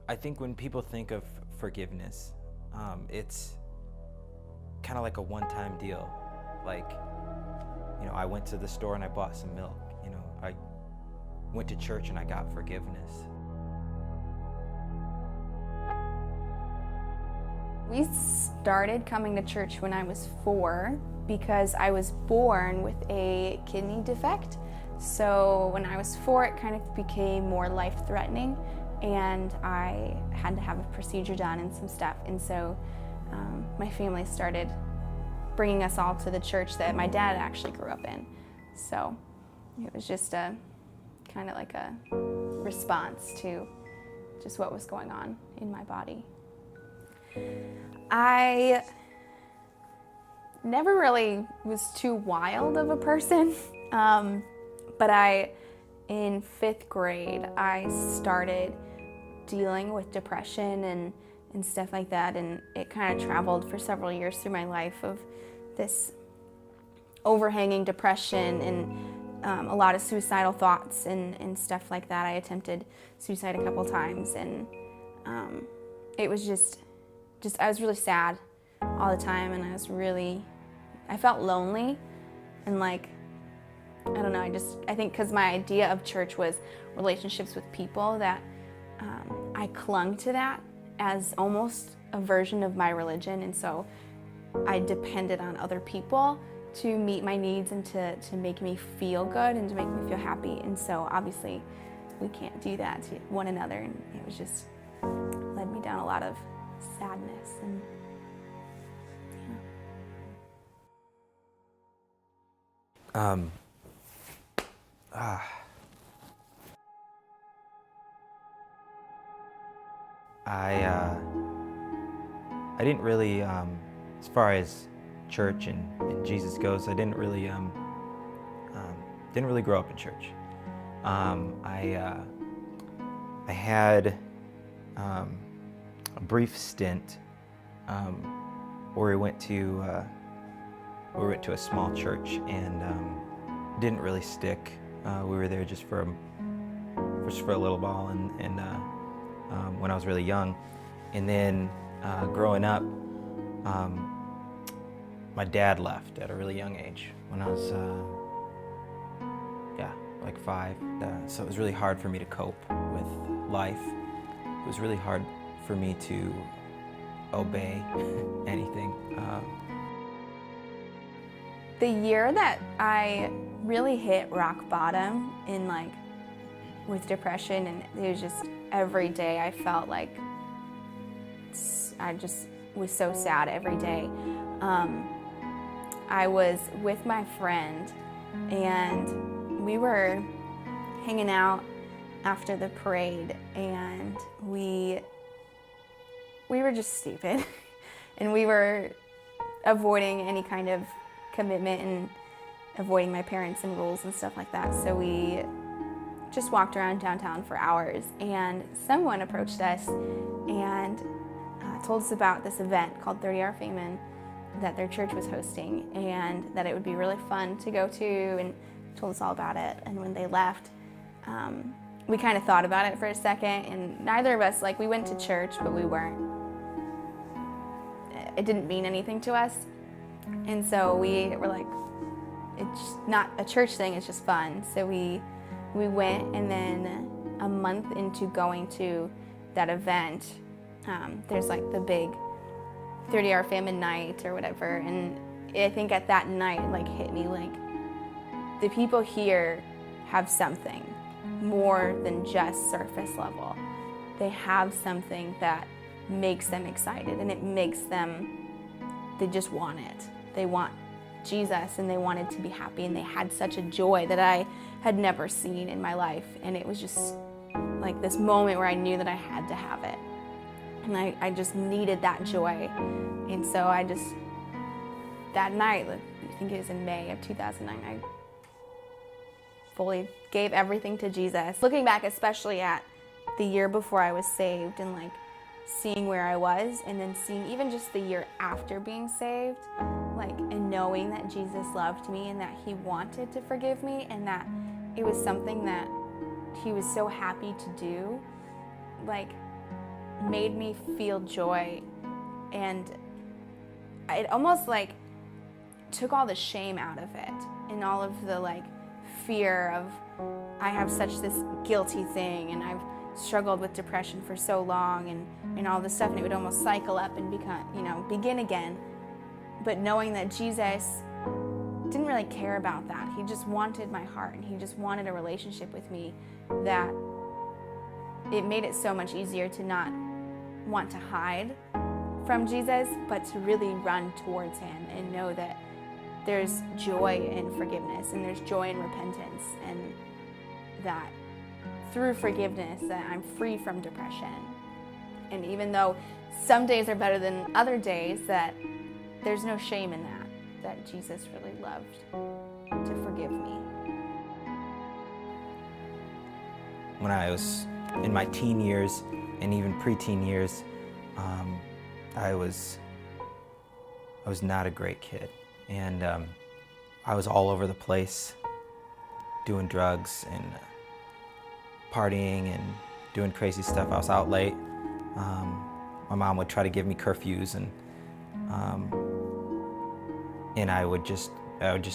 I think when people think of forgiveness, it's kind of like a one-time deal. Like, I went to the store and I bought some milk. I went to church and I got forgiveness. We started coming to church when I was 4 because I was born with a kidney defect. So when I was 4, it kind of became more life-threatening, and I had to have a procedure done and some stuff. And so my family started bringing us all to the church that my dad actually grew up in. So it was just a kind of like a response to just what was going on in my body. I never really was too wild of a person, but in 5th grade, I started dealing with depression and stuff like that, and it kind of traveled for several years through my life of this overhanging depression and a lot of suicidal thoughts and stuff like that. I attempted suicide a couple times, and it was just I was really sad all the time, and I felt lonely, and like, I don't know, I think because my idea of church was relationships with people, that I clung to that as almost a version of my religion, and so I depended on other people to meet my needs and to make me feel good and to make me feel happy. And so obviously we can't do that to one another, and it was just led me down a lot of sadness and I didn't really, as far as church and Jesus goes, I didn't really grow up in church. I had a brief stint where we went to a small church, and didn't really stick. We were there just for a little while, and when I was really young, and then growing up, my dad left at a really young age when I was like 5. So it was really hard for me to cope with life. It was really hard for me to obey anything. the year that I really hit rock bottom with depression, and it was just every day I felt like I just was so sad every day. I was with my friend, and we were hanging out after the parade, and we were just stupid and we were avoiding any kind of commitment and avoiding my parents and rules and stuff like that. So we just walked around downtown for hours, and someone approached us and told us about this event called 30-Hour Fame that their church was hosting, and that it would be really fun to go to, and told us all about it. And when they left, we kind of thought about it for a second, and neither of us, we went to church, but it didn't mean anything to us. And so we were like, it's not a church thing, it's just fun. So we went, and then a month into going to that event, there's the big 30-hour famine night or whatever, and I think at that night hit me the people here have something more than just surface level. They have something that makes them excited, and it makes them, they just want it. They want Jesus, and they wanted to be happy, and they had such a joy that I had never seen in my life. And it was just this moment where I knew that I had to have it, and I just needed that joy. And so that night, I think it was in May of 2009, I fully gave everything to Jesus. Looking back, especially at the year before I was saved, and seeing where I was, and then seeing even just the year after being saved, and knowing that Jesus loved me, and that he wanted to forgive me, and that it was something that he was so happy to do, made me feel joy, and it almost like took all the shame out of it and all of the like fear of I have such this guilty thing and I've struggled with depression for so long and all this stuff, and it would almost cycle up and begin again. But knowing that Jesus didn't really care about that. He just wanted my heart, and he just wanted a relationship with me, that it made it so much easier to not want to hide from Jesus, but to really run towards him and know that there's joy in forgiveness and there's joy in repentance, and that through forgiveness that I'm free from depression. And even though some days are better than other days, that there's no shame in that Jesus really loved to forgive me. When I was in my teen years and even preteen years, I was not a great kid, and I was all over the place, doing drugs and partying and doing crazy stuff. I was out late. My mom would try to give me curfews, and I would just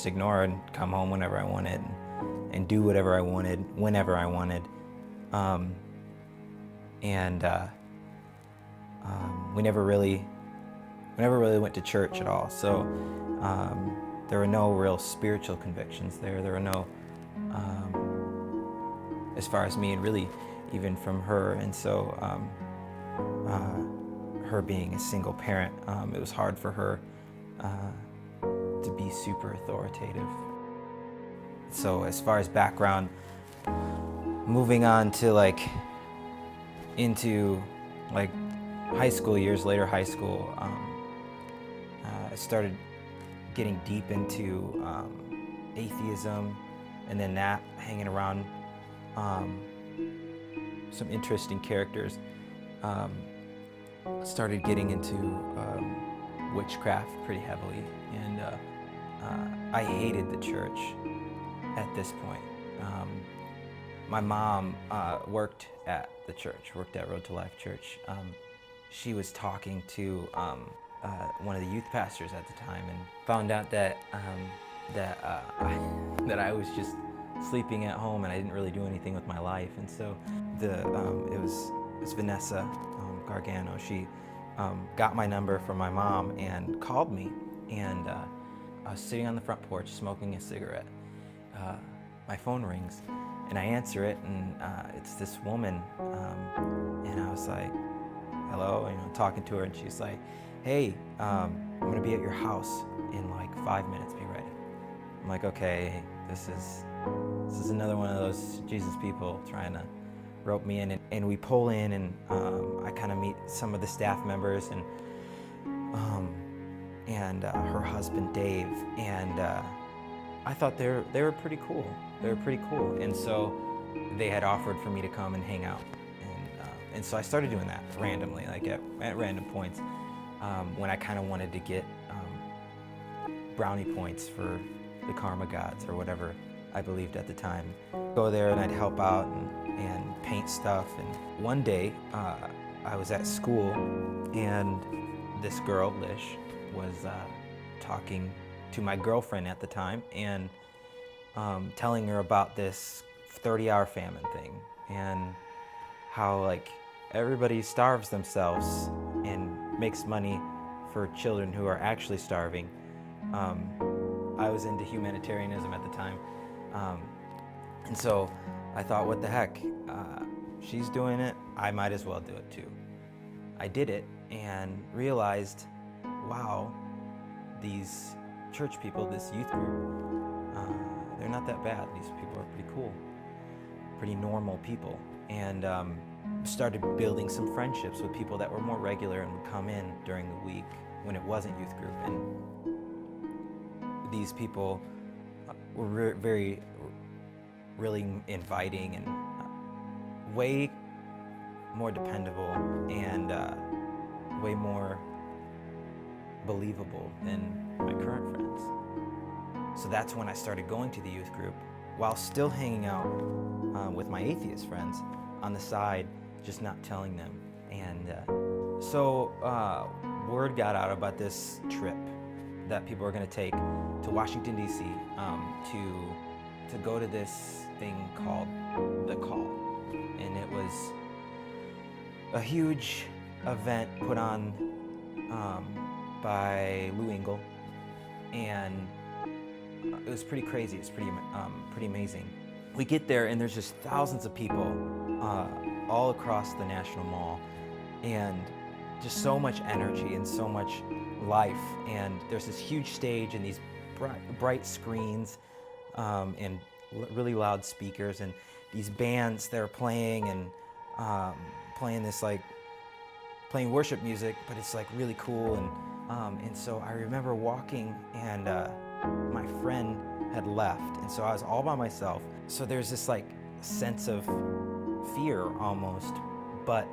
ignore it and come home whenever I wanted and do whatever I wanted whenever I wanted. We never really went to church at all. So there were no real spiritual convictions there. There were no, as far as me, and really even from her. And so her being a single parent, it was hard for her to be super authoritative. So as far as background, moving on to into high school, years later, high school, I started getting deep into atheism, and then that, hanging around some interesting characters, started getting into witchcraft pretty heavily, and I hated the church at this point. My mom worked at the church, worked at Road to Life Church. She was talking to one of the youth pastors at the time, and found out that I was just sleeping at home and I didn't really do anything with my life. And so it was Vanessa Gargano. She got my number from my mom and called me, and I was sitting on the front porch smoking a cigarette. My phone rings, and I answer it, and it's this woman, and I was like, hello, talking to her, and she's like, hey, I'm gonna be at your house in 5 minutes, be ready. I'm like, okay, this is another one of those Jesus people trying to rope me in, and we pull in, and I kind of meet some of the staff members, and her husband Dave, and I thought they were pretty cool. They were pretty cool, and so they had offered for me to come and hang out, and so I started doing that randomly, at random points, when I kind of wanted to get brownie points for the karma gods or whatever I believed at the time. Go there and I'd help out and paint stuff. And one day I was at school, and this girl, Lish, was talking to my girlfriend at the time, and telling her about this 30-hour famine thing, and how everybody starves themselves and makes money for children who are actually starving. I was into humanitarianism at the time, and so I thought, what the heck, she's doing it, I might as well do it too. I did it and realized, wow, these church people, this youth group, they're not that bad. These people are pretty cool, pretty normal people. And started building some friendships with people that were more regular and would come in during the week when it wasn't youth group. And these people were really inviting and way more dependable and way more believable than my current friends. So that's when I started going to the youth group while still hanging out with my atheist friends on the side, just not telling them And so word got out about this trip that people were going to take to Washington, D.C. To go to this thing called The Call. And it was a huge event put on by Lou Engle, and it was pretty crazy. It's pretty amazing. We get there and there's just thousands of people all across the National Mall, and just so much energy and so much life. And there's this huge stage and these bright screens and really loud speakers and these bands that are playing and playing worship music, but it's like really cool. And so I remember walking, and my friend had left, and so I was all by myself. So there's this like sense of fear almost, but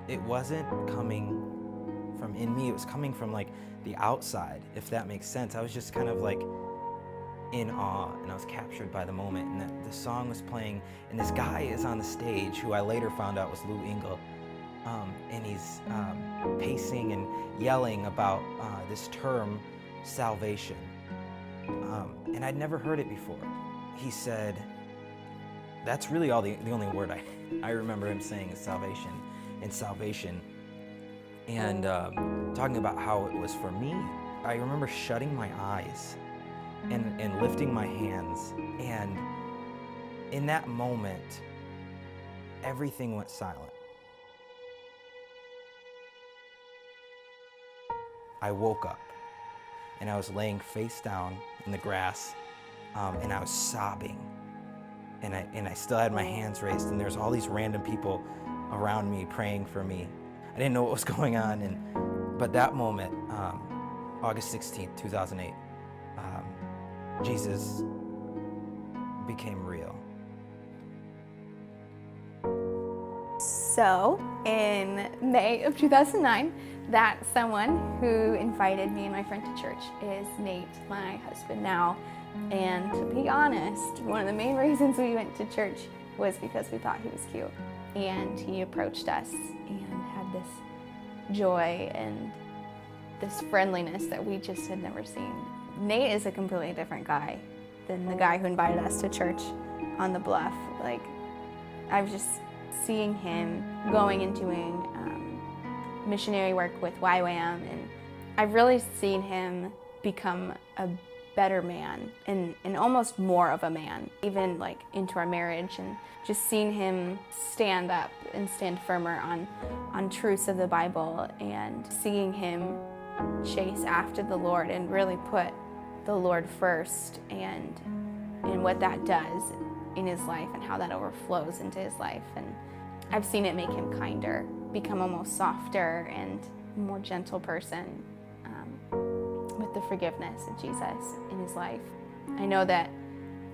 it wasn't coming from in me. It was coming from like the outside, if that makes sense. I was just kind of like in awe, and I was captured by the moment. And the song was playing, and this guy is on the stage who I later found out was Lou Engle. And he's pacing and yelling about this term, salvation. And I'd never heard it before. He said, that's really the only word I remember him saying is salvation. And salvation. And talking about how it was for me. I remember shutting my eyes and lifting my hands. And in that moment, everything went silent. I woke up, and I was laying face down in the grass, and I was sobbing, and I still had my hands raised, and there's all these random people around me praying for me. I didn't know what was going on, but that moment, August 16th, 2008, Jesus became real. So in May of 2009, that someone who invited me and my friend to church is Nate, my husband now. And to be honest, one of the main reasons we went to church was because we thought he was cute. And he approached us and had this joy and this friendliness that we just had never seen. Nate is a completely different guy than the guy who invited us to church on the bluff. Like, I was just seeing him going and doing missionary work with YWAM, and I've really seen him become a better man and almost more of a man, even like into our marriage, and just seeing him stand up and stand firmer on truths of the Bible, and seeing him chase after the Lord and really put the Lord first, and what that does in his life and how that overflows into his life. And I've seen it make him kinder, become almost softer and more gentle person with the forgiveness of Jesus in his life. I know that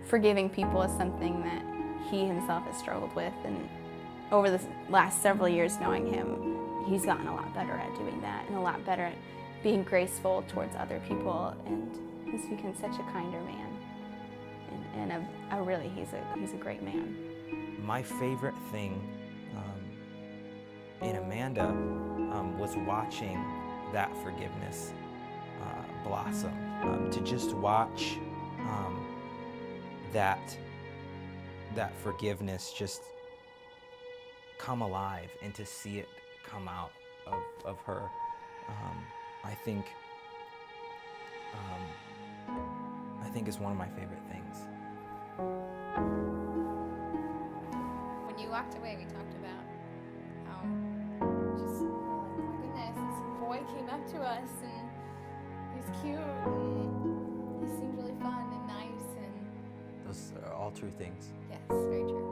forgiving people is something that he himself has struggled with, and over the last several years knowing him, he's gotten a lot better at doing that and a lot better at being graceful towards other people, and he's become such a kinder man. And he's a great man. My favorite thing in Amanda was watching that forgiveness blossom. To just watch that forgiveness just come alive, and to see it come out of her, I think is one of my favorite things. When you walked away, we talked about how just, oh my goodness, this boy came up to us and he's cute and he seemed really fun and nice, and Those are all true things. yes, very true.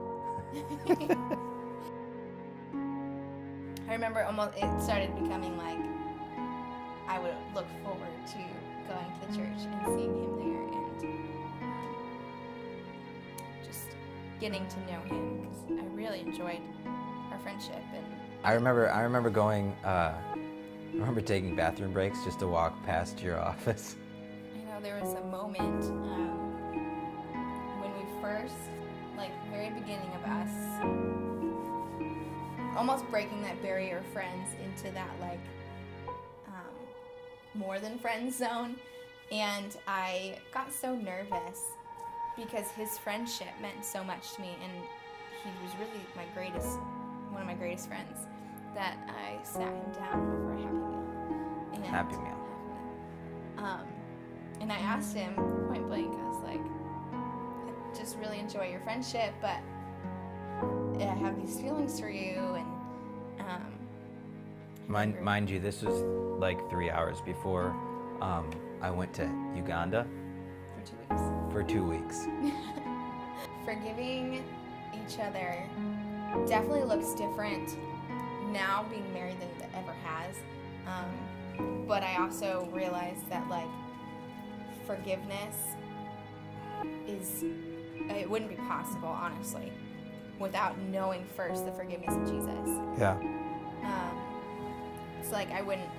I remember it started becoming like I would look forward to going to the church and seeing him there, and just getting to know him, because I really enjoyed our friendship. And I remember going. I remember taking bathroom breaks just to walk past your office. I know there was a moment when we first, like very beginning of us almost breaking that barrier of friends into that like more than friends zone. And I got so nervous because his friendship meant so much to me, and he was really one of my greatest friends, that I sat him down over a Happy Meal. And I asked him point blank, I was like, I just really enjoy your friendship, but I have these feelings for you, and Mind you, this was like 3 hours before I went to Uganda for 2 weeks. for 2 weeks. Forgiving each other definitely looks different now being married than it ever has. But I also realized that like forgiveness it wouldn't be possible, honestly, without knowing first the forgiveness of Jesus. Yeah. It's like I wouldn't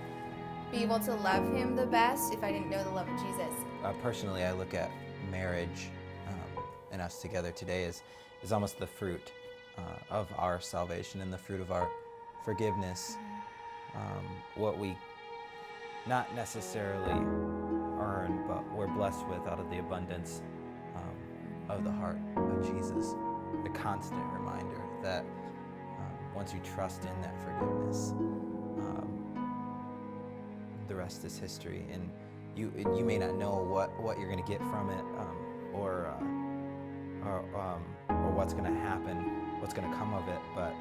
be able to love him the best if I didn't know the love of Jesus. Personally, I look at marriage and us together today as almost the fruit of our salvation and the fruit of our forgiveness. What we not necessarily earn, but we're blessed with out of the abundance of the heart of Jesus. A constant reminder that once you trust in that forgiveness, the rest is history. And you may not know what you're going to get from it, or what's going to happen, what's going to come of it, but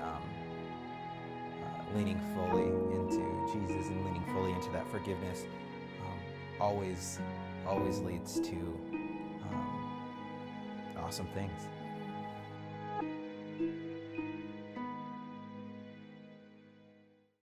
leaning fully into Jesus and leaning fully into that forgiveness always leads to awesome things.